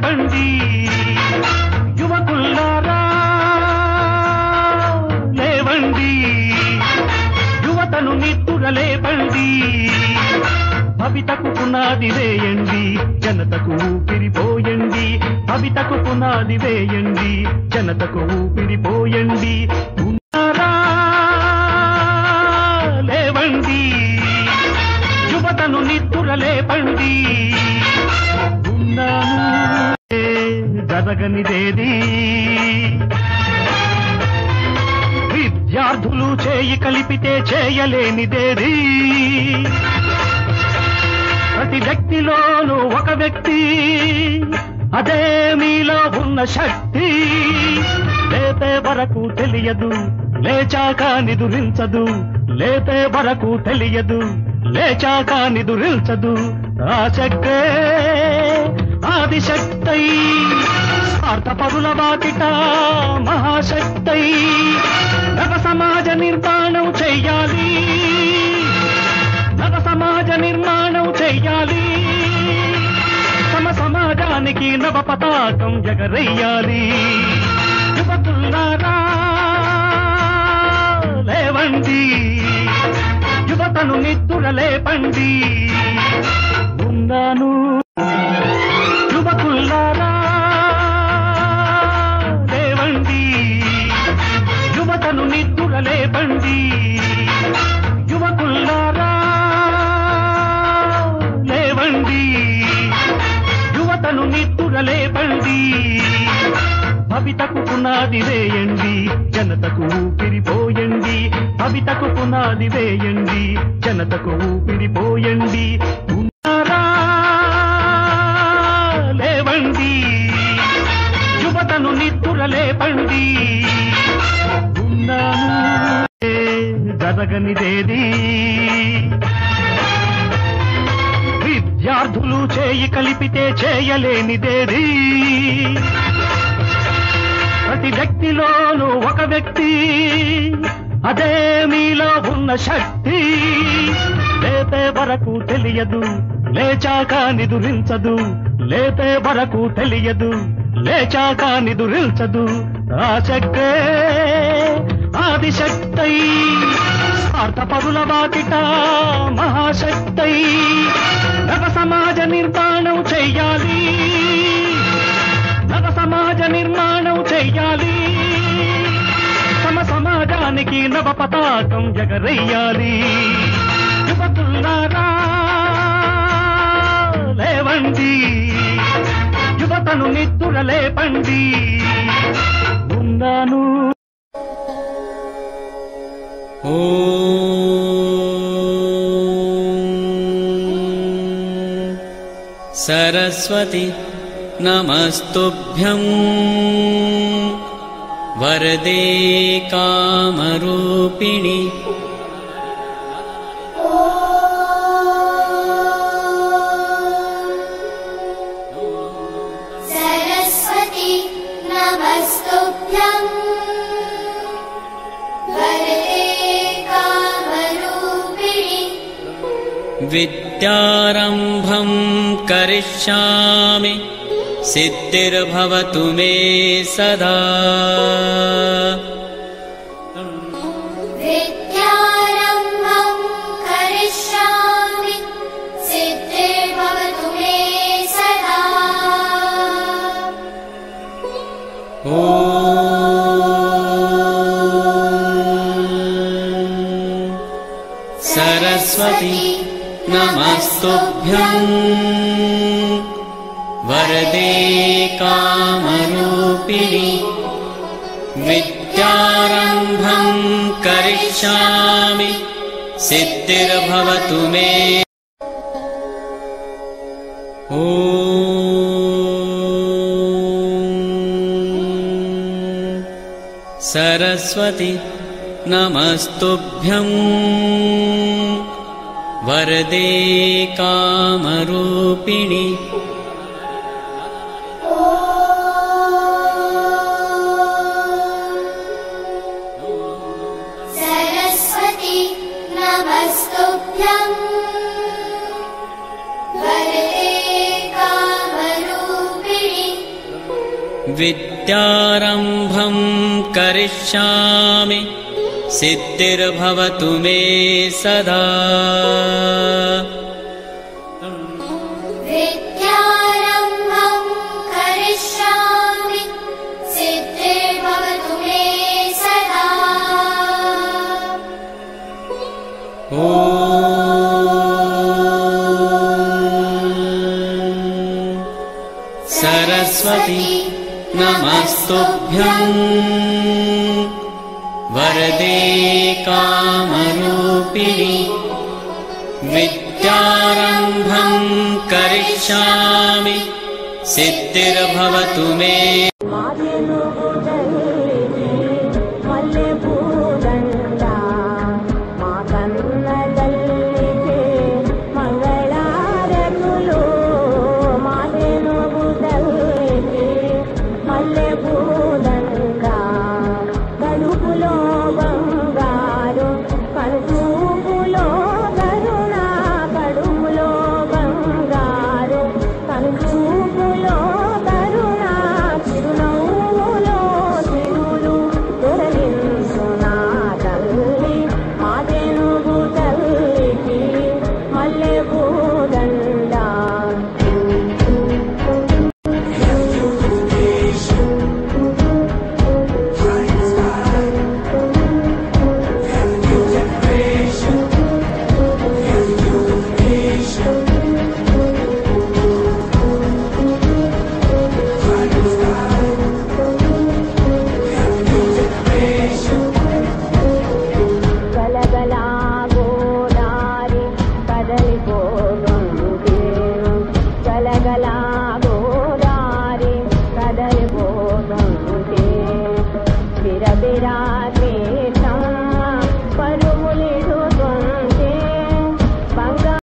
లేపండి యువకుల్లారా లేవండి యువతను నిద్దుర లేపండి భవితకు పునాది వేయండి జనతకు ఊపిరిపోయండి భవితకు పునాది వేయండి జనతకు ఊపిరిపోయండి ఉన్నారా లేవండి యువతను నిద్దుర లేపండి ఉన్నాను జరగనిదేది విద్యార్థులు చేయి కలిపితే చేయలేనిదేది ప్రతి వ్యక్తిలోనూ ఒక వ్యక్తి అదే మీలో ఉన్న శక్తి లేపే వరకు తెలియదు లేచాక నిదురించదు లేపే వరకు తెలియదు లేచాక నిదురించదు ఆ శక్తే ఆదిశక్తై స్వార్థపరుల వాకిట మహాశక్తై నవ సమాజ నిర్మాణం చెయ్యాలి నవ సమాజ నిర్మాణం చెయ్యాలి తమ సమాజానికి నవ పతాకం ఎగరేయాలి యువకుల్లారా లేవండి యువతను నిద్దుర లేపండి ఉన్నాను యువకుల్లారా లేవండి యువతను నిద్దుర లేపండి యువకుల్లారా లేవండి యువతను నిద్దుర లేపండి భవితకు పునాది వేయండి జనతకు ఊపిరిపోయండి భవితకు పునాది వేయండి జనతకు ఊపిరిపోయండి ఉన్నారా లేవండి యువతను నిద్దుర లేపండి ఉన్నాను జరగనిదేది విద్యార్థులు చేయి కలిపితే చేయలేనిదేది ప్రతి వ్యక్తిలోనూ ఒక వ్యక్తి అదే మీలో ఉన్న శక్తి లేపే వరకు తెలియదు లేచాక నిదురించదు లేపే వరకు తెలియదు లేచాక నిదురించదు ఆ శక్తే ఆదిశక్తై స్వార్థపరుల వాకిట మహాశక్తై నవ సమాజ నిర్మాణం చెయ్యాలి నవ సమాజ నిర్మాణం చెయ్యాలి తమ సమాజానికి నవ పతాకం ఎగరేయాలి యువకుల్లారా లేవండి యువతను నిద్దుర లేపండి ఉన్నాను सरस्वती नमस्तुभ्यं वरदे कामरूपिणि सरस्वती नमस्तुभ्यं वरदे कामरूपिणि विद्यारम्भं करिष्यामि सिद्धिर्भवतु मे सदा विद्यारम्भं करिष्यामि सिद्धिर्भवतु मे सदा सरस्वती नमस्तुभ्यं वरदे कामरूपिणि विद्यारम्भं करिष्यामि सिद्धिर्भवतु मे सरस्वती नमस्तुभ्यं वरदे कामरूपिणि सरस्वती नमस्तुभ्यं वरदे कामरूपिणि विद्यारम्भं करिष्यामि सिद्धिर्भवतु मे सदा। विद्यारम्भं करिष्यामि सिद्धिर्भवतु मे सदा। सरस्वती नमस्तुभ्यं वरदे कामरूपिणि विद्यारम्भं करिष्यामि सिद्धिर्भवतु मे। Bira